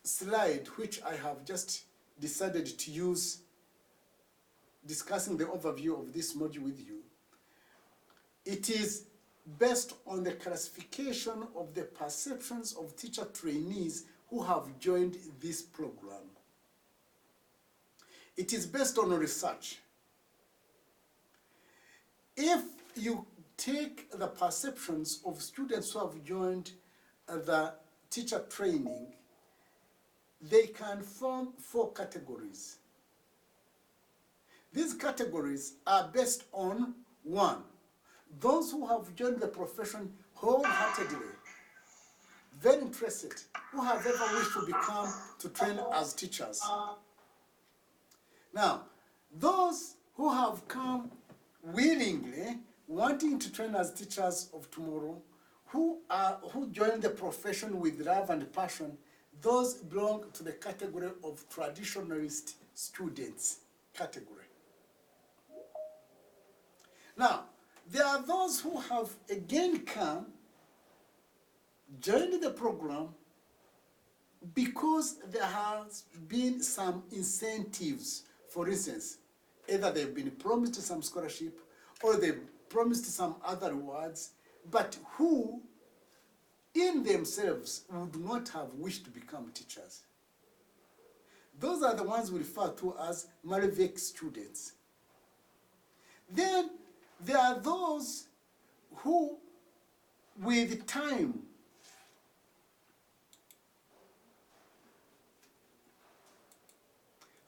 slide, which I have just decided to use discussing the overview of this module with you, it is based on the classification of the perceptions of teacher trainees who have joined this program. It is based on research. If you take the perceptions of students who have joined the teacher training, they can form 4 categories. These categories are based on 1, those who have joined the profession wholeheartedly, very interested, who have ever wished to train as teachers. Now, those who have come willingly, wanting to train as teachers of tomorrow, who join the profession with love and passion, those belong to the category of traditionalist students category. Now, there are those who have again come, joined the program because there has been some incentives. For instance, either they've been promised some scholarship or they've promised some other rewards, but who in themselves would not have wished to become teachers. Those are the ones we refer to as Malevec students. Then there are those who, with time,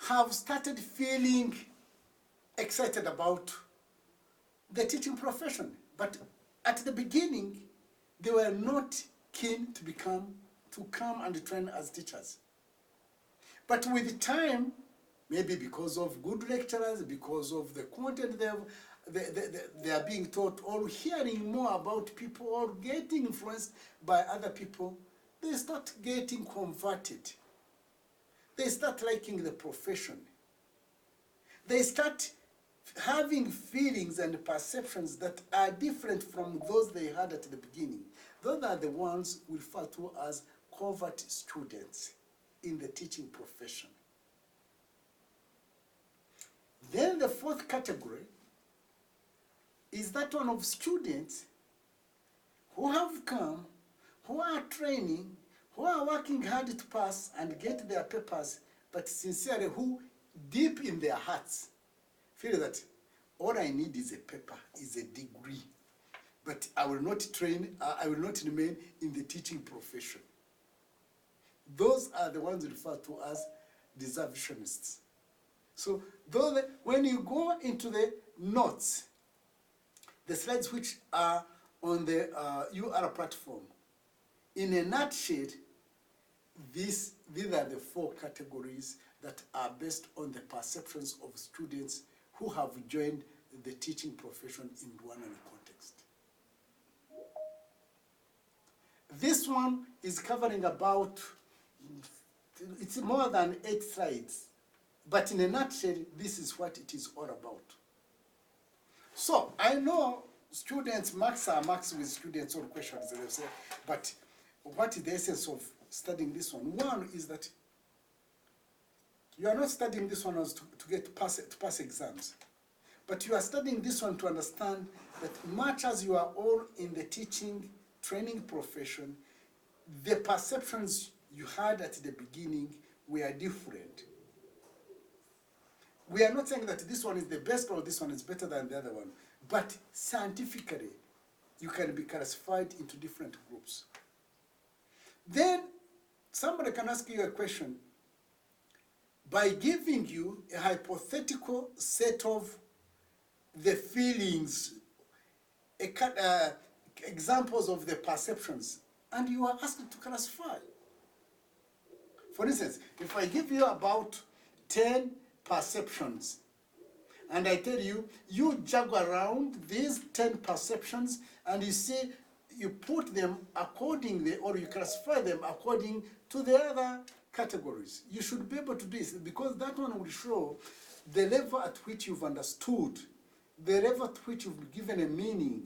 have started feeling excited about the teaching profession. But at the beginning, they were not keen to come and train as teachers. But with time, maybe because of good lecturers, because of the content they are being taught, or hearing more about people, or getting influenced by other people, they start getting converted. They start liking the profession. They start having feelings and perceptions that are different from those they had at the beginning. Those are the ones we refer to as covert students in the teaching profession. Then the 4th category is that one of students who have come, who are training, who are working hard to pass and get their papers, but sincerely who deep in their hearts feel that all I need is a paper, is a degree, but I will not remain in the teaching profession. Those are the ones referred to as deservationists. So when you go into the notes, the slides which are on the UR platform, in a nutshell, these are the 4 categories that are based on the perceptions of students who have joined the teaching profession in Rwandan context. This one is covering about, it's more than 8 slides, but in a nutshell, this is what it is all about. So I know students, marks are marks with students or questions, they say, but what is the essence of studying this one? One is that you are not studying this one as to pass exams, but you are studying this one to understand that much as you are all in the teaching, training profession, the perceptions you had at the beginning were different. We are not saying that this one is the best or this one is better than the other one, but scientifically, you can be classified into different groups. Then somebody can ask you a question by giving you a hypothetical set of the feelings, examples of the perceptions, and you are asked to classify. For instance, if I give you about 10 perceptions, and I tell you, you juggle around these 10 perceptions, and you see, you put them accordingly, or you classify them according to the other categories. You should be able to do this, because that one will show the level at which you've understood, the level at which you've given a meaning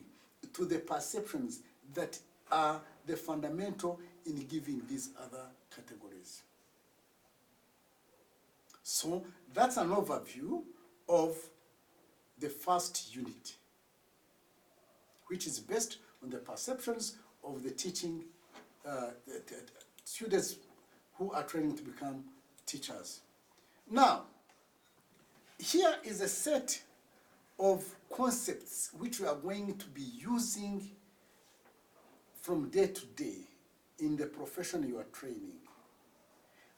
to the perceptions that are the fundamental in giving these other categories. So that's an overview of the first unit, which is based on the perceptions of the teaching the students who are training to become teachers. Now, here is a set of concepts which we are going to be using from day to day in the profession you are training.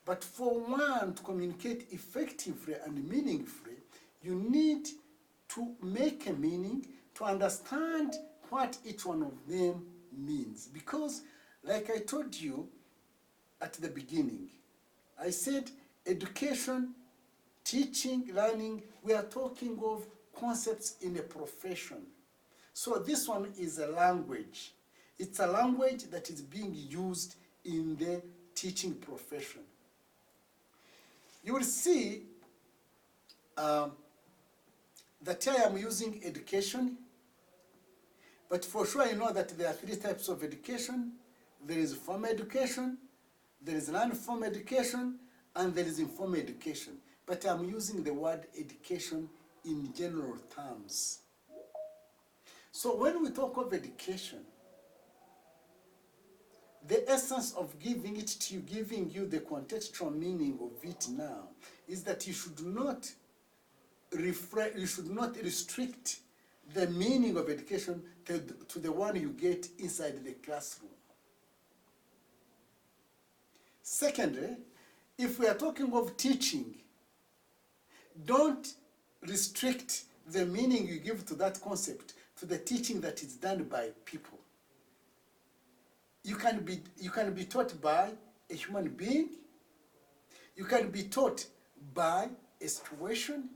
But for one to communicate effectively and meaningfully, you need to make a meaning, to understand what each one of them means. Because, like I told you at the beginning, I said education, teaching, learning, we are talking of concepts in a profession. So this one is a language. It's a language that is being used in the teaching profession. You will see that I am using education, but for sure you know that there are three types of education. There is formal education, there is non-formal education, and there is informal education. But I'm using the word education in general terms. So when we talk of education, the essence of giving it to you, giving you the contextual meaning of it now, is that you should not restrict the meaning of education to the one you get inside the classroom. Secondly, if we are talking of teaching, don't restrict the meaning you give to that concept to the teaching that is done by people. You can be taught by a human being. You can be taught by a situation.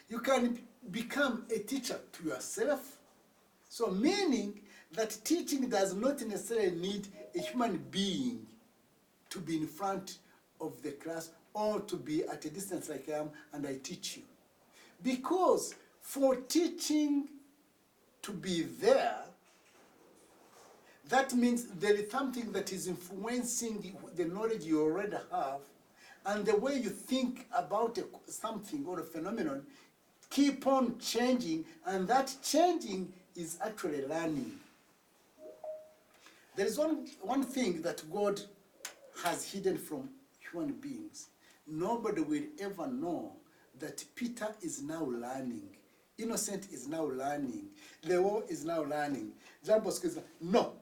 You can become a teacher to yourself. So meaning that teaching does not necessarily need a human being to be in front of the class or to be at a distance like I am and I teach you. Because for teaching to be there, that means there is something that is influencing the knowledge you already have, and the way you think about something or a phenomenon keep on changing, and that changing is actually learning. There is one thing that God has hidden from human beings. Nobody will ever know that Peter is now learning. Innocent is now learning. Leo is now learning. Jean Bosco is no.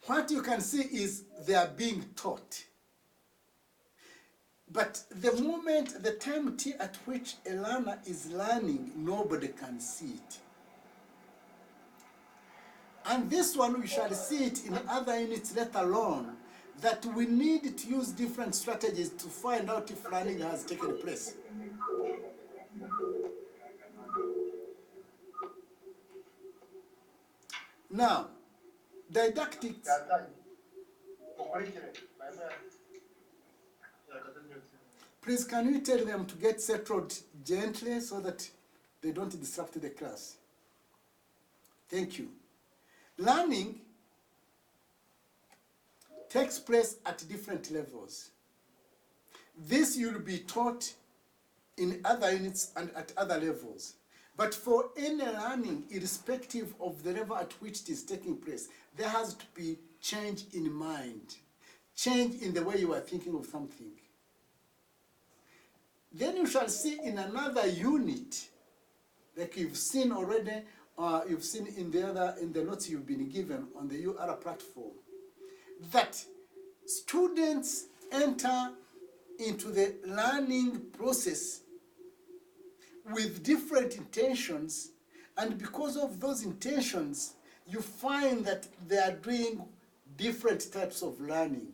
What you can see is they are being taught. But the moment, the time at which a learner is learning, nobody can see it. And this one we shall see it in other units later on, that we need to use different strategies to find out if learning has taken place. Now, didactics. Please, can you tell them to get settled gently so that they don't disrupt the class? Thank you. Learning takes place at different levels. This you'll be taught in other units and at other levels. But for any learning, irrespective of the level at which it is taking place, there has to be change in mind, change in the way you are thinking of something. Then you shall see in another unit, like you've seen already, you've seen in the notes you've been given on the UR platform, that students enter into the learning process with different intentions, and because of those intentions, you find that they are doing different types of learning.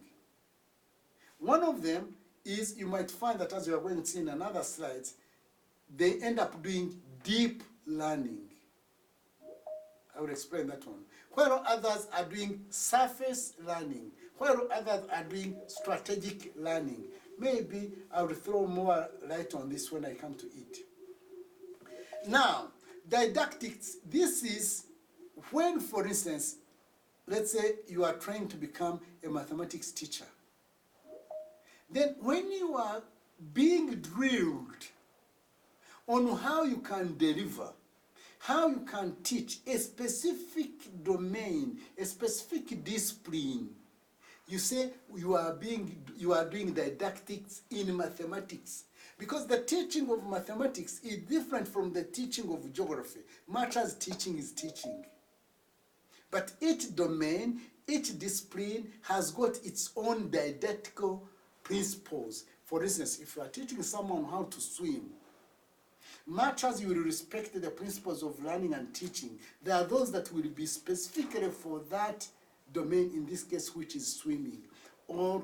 One of them is, you might find that, as you are going to see in another slide, they end up doing deep learning. I will explain that one. While others are doing surface learning, while others are doing strategic learning. Maybe I will throw more light on this when I come to it. Now, didactics, this is when, for instance, let's say you are trying to become a mathematics teacher. Then when you are being drilled on how you can deliver, how you can teach a specific domain, a specific discipline, you say you are doing didactics in mathematics. Because the teaching of mathematics is different from the teaching of geography, much as teaching is teaching. But each domain, each discipline has got its own didactical principles. For instance, if you are teaching someone how to swim, much as you will respect the principles of learning and teaching, there are those that will be specifically for that domain, in this case, which is swimming, or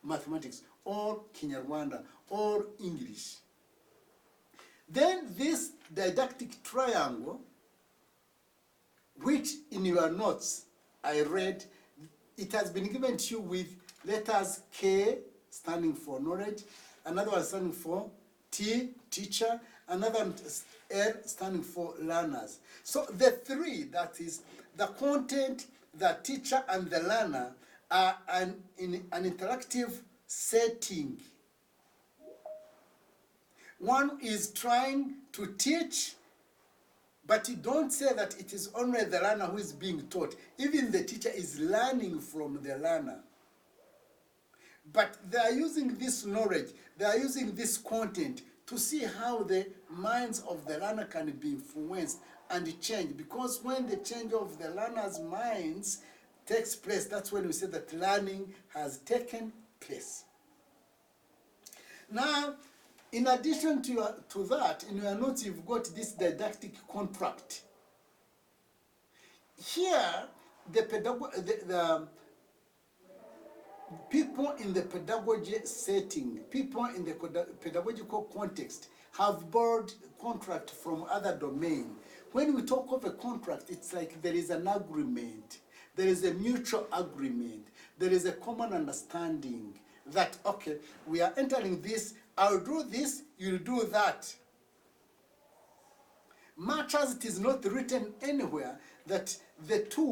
mathematics, or Kinyarwanda, or English. Then this didactic triangle, which in your notes I read, it has been given to you with letters K standing for knowledge, another one standing for T, teacher, another L standing for learners. So the three, that is the content, the teacher, and the learner, are in an interactive setting. One is trying to teach, but you don't say that it is only the learner who is being taught. Even the teacher is learning from the learner. But they are using this knowledge, they are using this content to see how the minds of the learner can be influenced and change. Because when the change of the learner's minds takes place, that's when we say that learning has taken place. Now, in addition to that, in your notes you've got this didactic contract. Here, the people in the pedagogy setting, people in the pedagogical context have borrowed contract from other domain. When we talk of a contract, it's like there is an agreement, there is a mutual agreement, there is a common understanding that, okay, we are entering this, I'll do this, you'll do that. Much as it is not written anywhere that the two